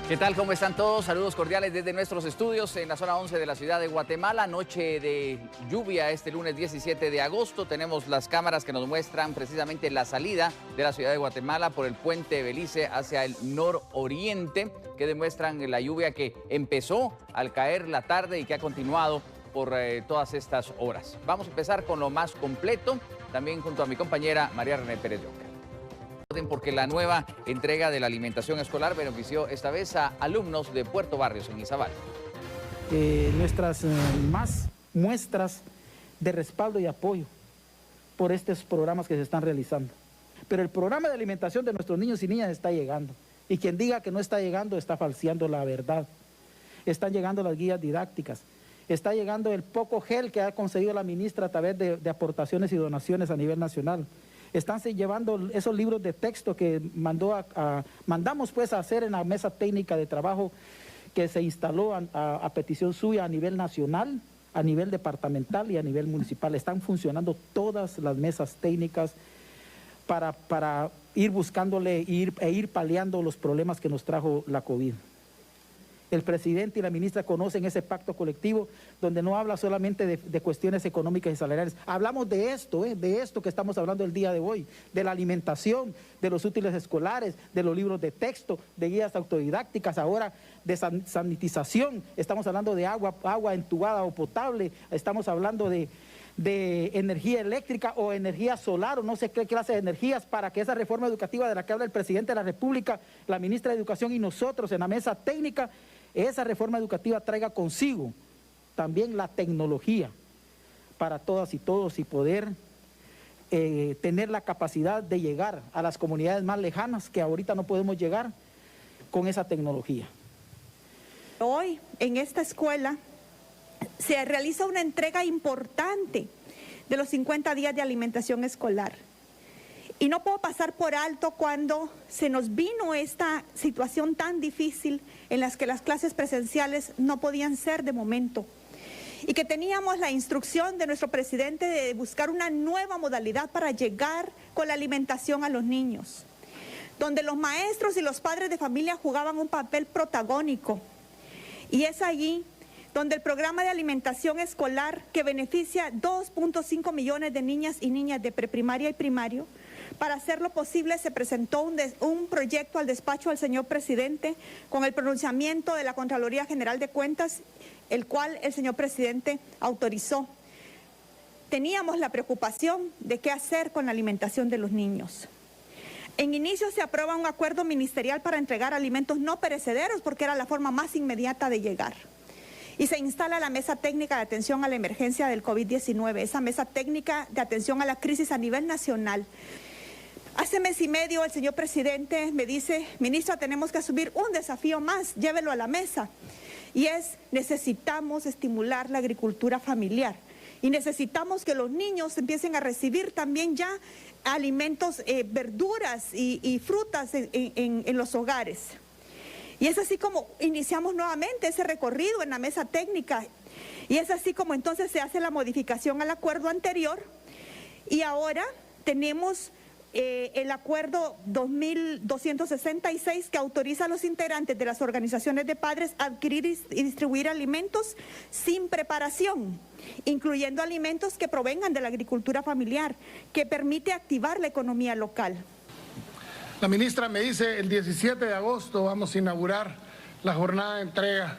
¿Qué tal? ¿Cómo están todos? Saludos cordiales desde nuestros estudios en la zona 11 de la ciudad de Guatemala. Noche de lluvia este lunes 17 de agosto. Tenemos las cámaras que nos muestran precisamente la salida de la ciudad de Guatemala por el puente Belice hacia el nororiente, que demuestran la lluvia que empezó al caer la tarde y que ha continuado por todas estas horas. Vamos a empezar con lo más completo, también junto a mi compañera María René Pérez de Oca. Porque la nueva entrega de la alimentación escolar benefició esta vez a alumnos de Puerto Barrios en Izabal. Nuestras más muestras de respaldo y apoyo por estos programas que se están realizando. Pero el programa de alimentación de nuestros niños y niñas está llegando. Y quien diga que no está llegando está falseando la verdad. Están llegando las guías didácticas. Está llegando el poco gel que ha conseguido la ministra a través de aportaciones y donaciones a nivel nacional. Están llevando esos libros de texto que mandamos pues a hacer en la mesa técnica de trabajo que se instaló a petición suya a nivel nacional, a nivel departamental y a nivel municipal. Están funcionando todas las mesas técnicas para ir buscándole e ir paliando los problemas que nos trajo la COVID. El presidente y la ministra conocen ese pacto colectivo donde no habla solamente de cuestiones económicas y salariales. Hablamos de esto que estamos hablando el día de hoy, de la alimentación, de los útiles escolares, de los libros de texto, de guías autodidácticas, ahora de sanitización. Estamos hablando de agua entubada o potable, estamos hablando de energía eléctrica o energía solar o no sé qué clase de energías para que esa reforma educativa de la que habla el presidente de la República, la ministra de Educación y nosotros en la mesa técnica, esa reforma educativa traiga consigo también la tecnología para todas y todos y poder tener la capacidad de llegar a las comunidades más lejanas que ahorita no podemos llegar con esa tecnología. Hoy en esta escuela se realiza una entrega importante de los 50 días de alimentación escolar. Y no puedo pasar por alto cuando se nos vino esta situación tan difícil en las que las clases presenciales no podían ser de momento. Y que teníamos la instrucción de nuestro presidente de buscar una nueva modalidad para llegar con la alimentación a los niños. Donde los maestros y los padres de familia jugaban un papel protagónico. Y es allí donde el programa de alimentación escolar que beneficia 2.5 millones de niñas y niñas de preprimaria y primario, para hacerlo posible se presentó un proyecto al despacho del señor presidente con el pronunciamiento de la Contraloría General de Cuentas, el cual el señor presidente autorizó. Teníamos la preocupación de qué hacer con la alimentación de los niños. En inicio se aprueba un acuerdo ministerial para entregar alimentos no perecederos porque era la forma más inmediata de llegar. Y se instala la mesa técnica de atención a la emergencia del COVID-19, esa mesa técnica de atención a la crisis a nivel nacional. Hace mes y medio el señor presidente me dice, ministra, tenemos que asumir un desafío más, llévelo a la mesa. Y necesitamos estimular la agricultura familiar. Y necesitamos que los niños empiecen a recibir también ya alimentos, verduras y frutas en los hogares. Y es así como iniciamos nuevamente ese recorrido en la mesa técnica. Y es así como entonces se hace la modificación al acuerdo anterior. Y ahora tenemos el acuerdo 2266 que autoriza a los integrantes de las organizaciones de padres a adquirir y distribuir alimentos sin preparación, incluyendo alimentos que provengan de la agricultura familiar, que permite activar la economía local. La ministra me dice, el 17 de agosto vamos a inaugurar la jornada de entrega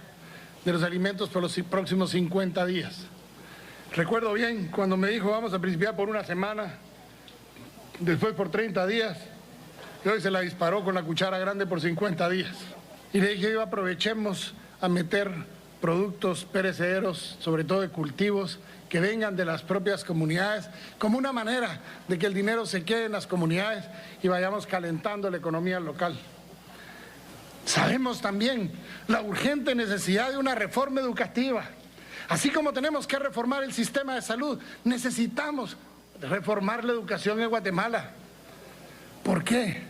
de los alimentos por los próximos 50 días. Recuerdo bien cuando me dijo, vamos a principiar por una semana, después por 30 días, y hoy se la disparó con la cuchara grande por 50 días. Y le dije, aprovechemos a meter productos perecederos, sobre todo de cultivos, que vengan de las propias comunidades, como una manera de que el dinero se quede en las comunidades y vayamos calentando la economía local. Sabemos también la urgente necesidad de una reforma educativa. Así como tenemos que reformar el sistema de salud, necesitamos reformar la educación en Guatemala. ¿Por qué?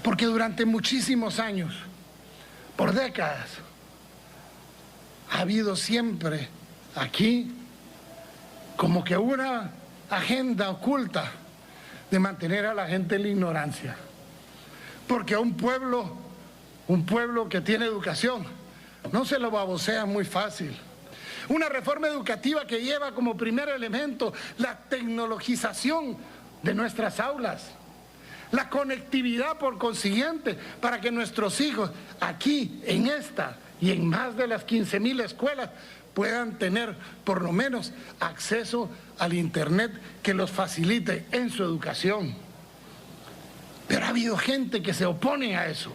Porque durante muchísimos años, por décadas, ha habido siempre aquí como que una agenda oculta de mantener a la gente en la ignorancia. Porque a un pueblo un pueblo que tiene educación, no se lo babosea muy fácil. Una reforma educativa que lleva como primer elemento la tecnologización de nuestras aulas, la conectividad por consiguiente, para que nuestros hijos aquí, en esta y en más de las 15,000 escuelas, puedan tener por lo menos acceso al Internet que los facilite en su educación. Pero ha habido gente que se opone a eso.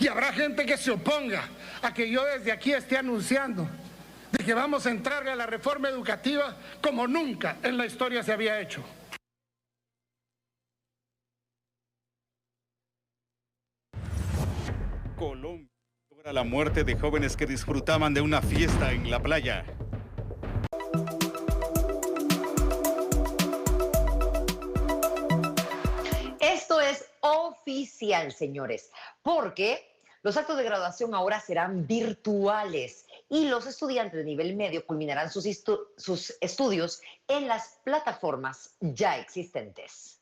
Y habrá gente que se oponga a que yo desde aquí esté anunciando de que vamos a entrar a la reforma educativa como nunca en la historia se había hecho. Colombia logra la muerte de jóvenes que disfrutaban de una fiesta en la playa. Esto es oficial, señores, porque los actos de graduación ahora serán virtuales y los estudiantes de nivel medio culminarán sus estudios en las plataformas ya existentes.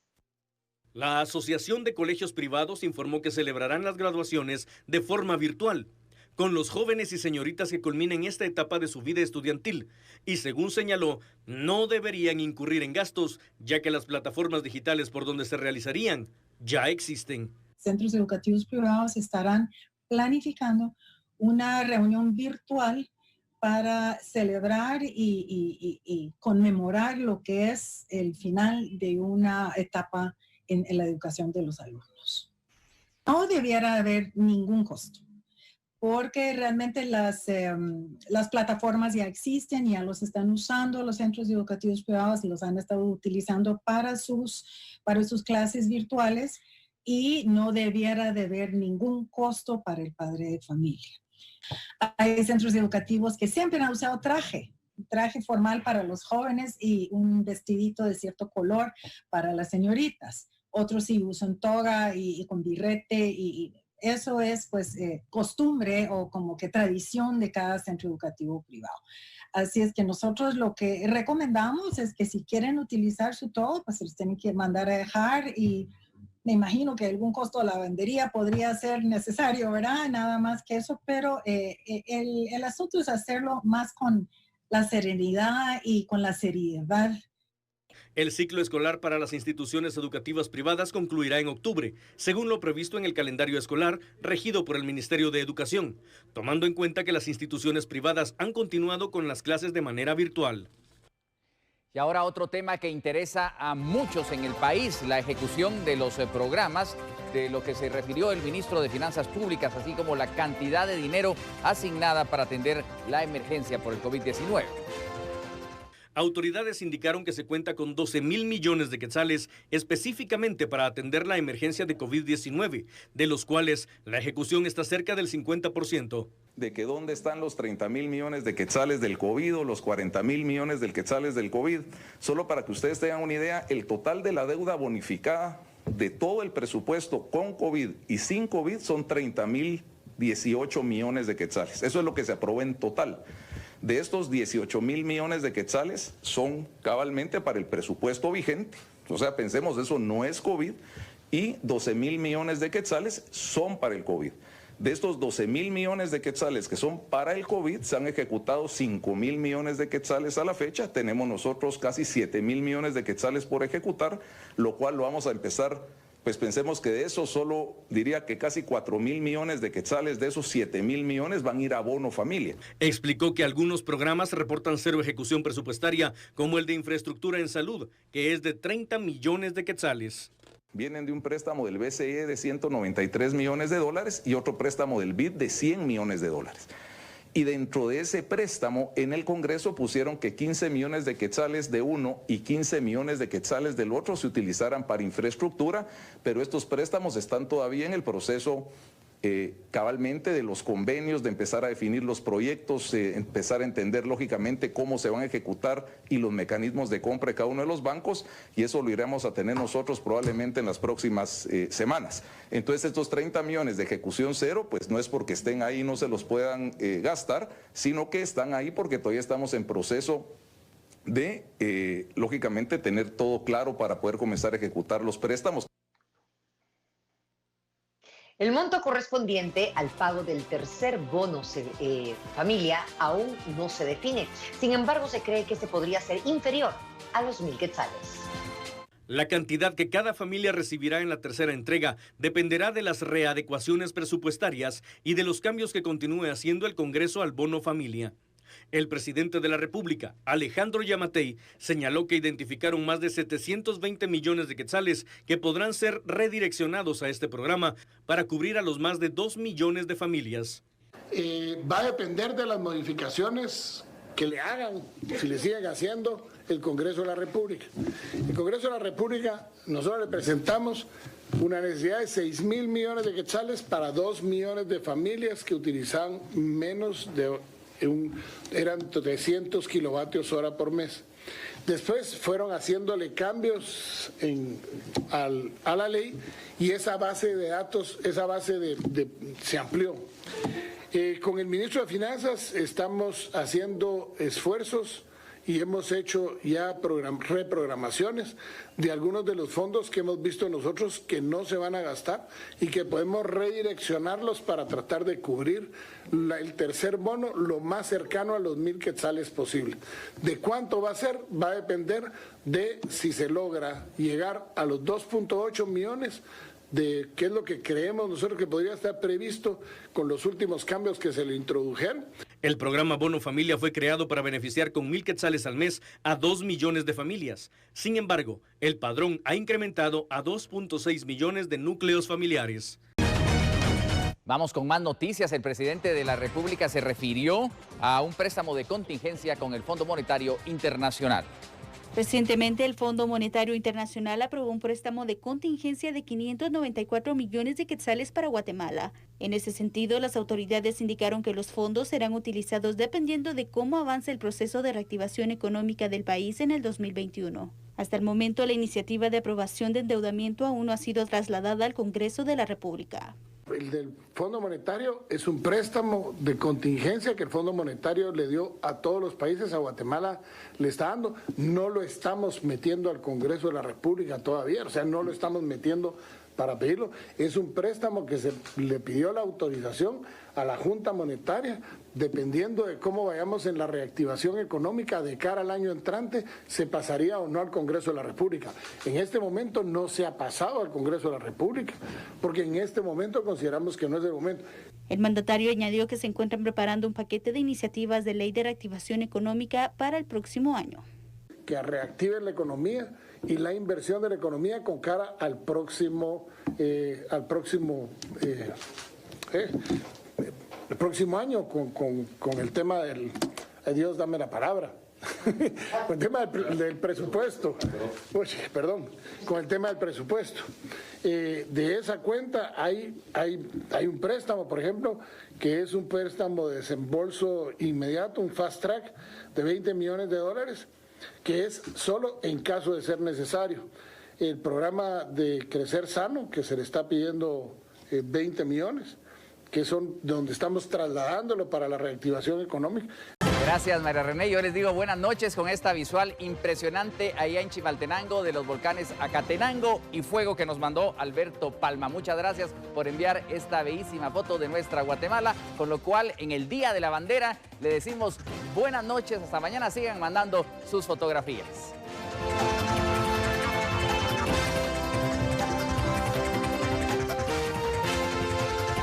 La Asociación de Colegios Privados informó que celebrarán las graduaciones de forma virtual, con los jóvenes y señoritas que culminen esta etapa de su vida estudiantil. Y según señaló, no deberían incurrir en gastos, ya que las plataformas digitales por donde se realizarían ya existen. Centros educativos privados estarán planificando una reunión virtual para celebrar y conmemorar lo que es el final de una etapa en la educación de los alumnos. No debiera haber ningún costo, porque realmente las plataformas ya existen, ya los están usando los centros educativos privados, los han estado utilizando para sus clases virtuales y no debiera de haber ningún costo para el padre de familia. Hay centros educativos que siempre han usado traje formal para los jóvenes y un vestidito de cierto color para las señoritas. Otros sí usan toga y con birrete y eso es pues costumbre o como que tradición de cada centro educativo privado. Así es que nosotros lo que recomendamos es que si quieren utilizar su toga, pues se los tienen que mandar a dejar y me imagino que algún costo de lavandería podría ser necesario, ¿verdad? Nada más que eso, pero el asunto es hacerlo más con la serenidad y con la seriedad. El ciclo escolar para las instituciones educativas privadas concluirá en octubre, según lo previsto en el calendario escolar regido por el Ministerio de Educación, tomando en cuenta que las instituciones privadas han continuado con las clases de manera virtual. Y ahora otro tema que interesa a muchos en el país, la ejecución de los programas, de lo que se refirió el ministro de Finanzas Públicas, así como la cantidad de dinero asignada para atender la emergencia por el COVID-19. Autoridades indicaron que se cuenta con 12,000 millones de quetzales específicamente para atender la emergencia de COVID-19, de los cuales la ejecución está cerca del 50%. De que dónde están los 30,000 millones de quetzales del COVID o los 40,000 millones de quetzales del COVID. Solo para que ustedes tengan una idea, el total de la deuda bonificada de todo el presupuesto con COVID y sin COVID son 30,018 millones de quetzales. Eso es lo que se aprobó en total. De estos 18,000 millones de quetzales son cabalmente para el presupuesto vigente, o sea, pensemos, eso no es COVID, y 12,000 millones de quetzales son para el COVID. De estos 12,000 millones de quetzales que son para el COVID, se han ejecutado 5,000 millones de quetzales a la fecha. Tenemos nosotros casi 7,000 millones de quetzales por ejecutar, lo cual lo vamos a empezar. Pues pensemos que de eso solo diría que casi 4,000 millones de quetzales de esos 7,000 millones van a ir a bono familia. Explicó que algunos programas reportan cero ejecución presupuestaria, como el de infraestructura en salud, que es de 30 millones de quetzales. Vienen de un préstamo del BCE de 193 millones de dólares y otro préstamo del BID de 100 millones de dólares. Y dentro de ese préstamo, en el Congreso pusieron que 15 millones de quetzales de uno y 15 millones de quetzales del otro se utilizaran para infraestructura, pero estos préstamos están todavía en el proceso cabalmente de los convenios, de empezar a definir los proyectos, empezar a entender lógicamente cómo se van a ejecutar y los mecanismos de compra de cada uno de los bancos, y eso lo iremos a tener nosotros probablemente en las próximas semanas. Entonces estos 30 millones de ejecución cero, pues no es porque estén ahí y no se los puedan gastar, sino que están ahí porque todavía estamos en proceso de, lógicamente, tener todo claro para poder comenzar a ejecutar los préstamos. El monto correspondiente al pago del tercer bono familia aún no se define. Sin embargo, se cree que este podría ser inferior a los 1.000 quetzales. La cantidad que cada familia recibirá en la tercera entrega dependerá de las readecuaciones presupuestarias y de los cambios que continúe haciendo el Congreso al bono familia. El presidente de la República, Alejandro Yamatei, señaló que identificaron más de 720 millones de quetzales que podrán ser redireccionados a este programa para cubrir a los más de 2 millones de familias. Va a depender de las modificaciones que le hagan, si le siguen haciendo, el Congreso de la República. El Congreso de la República, nosotros le presentamos una necesidad de 6.000 millones de quetzales para 2 millones de familias que utilizaban menos de eran 300 kilovatios hora por mes. Después fueron haciéndole cambios a la ley y esa base de datos, se amplió. Con el ministro de Finanzas estamos haciendo esfuerzos y hemos hecho ya reprogramaciones de algunos de los fondos que hemos visto nosotros que no se van a gastar y que podemos redireccionarlos para tratar de cubrir el tercer bono lo más cercano a los 1.000 quetzales posible. ¿De cuánto va a ser? Va a depender de si se logra llegar a los 2.8 millones, de qué es lo que creemos nosotros que podría estar previsto con los últimos cambios que se le introdujeron. El programa Bono Familia fue creado para beneficiar con 1.000 quetzales al mes a 2 millones de familias. Sin embargo, el padrón ha incrementado a 2.6 millones de núcleos familiares. Vamos con más noticias. El presidente de la República se refirió a un préstamo de contingencia con el Fondo Monetario Internacional. Recientemente, el Fondo Monetario Internacional aprobó un préstamo de contingencia de 594 millones de quetzales para Guatemala. En ese sentido, las autoridades indicaron que los fondos serán utilizados dependiendo de cómo avance el proceso de reactivación económica del país en el 2021. Hasta el momento, la iniciativa de aprobación de endeudamiento aún no ha sido trasladada al Congreso de la República. El del Fondo Monetario es un préstamo de contingencia que el Fondo Monetario le dio a todos los países, a Guatemala le está dando. No lo estamos metiendo al Congreso de la República todavía, o sea, no lo estamos metiendo para pedirlo. Es un préstamo que se le pidió la autorización a la Junta Monetaria, dependiendo de cómo vayamos en la reactivación económica de cara al año entrante, se pasaría o no al Congreso de la República. En este momento no se ha pasado al Congreso de la República, porque en este momento consideramos que no es el momento. El mandatario añadió que se encuentran preparando un paquete de iniciativas de ley de reactivación económica para el próximo año. Que reactiven la economía y la inversión de la economía con cara al próximo año con el tema del, Dios dame la palabra, con el tema del presupuesto, con el tema del presupuesto. De esa cuenta hay un préstamo, por ejemplo, que es un préstamo de desembolso inmediato, un fast track de 20 millones de dólares, que es solo en caso de ser necesario. El programa de Crecer Sano, que se le está pidiendo 20 millones, que son donde estamos trasladándolo para la reactivación económica. Gracias, María René. Yo les digo buenas noches con esta visual impresionante allá en Chimaltenango de los volcanes Acatenango y Fuego que nos mandó Alberto Palma. Muchas gracias por enviar esta bellísima foto de nuestra Guatemala, con lo cual en el Día de la Bandera le decimos buenas noches, hasta mañana, sigan mandando sus fotografías.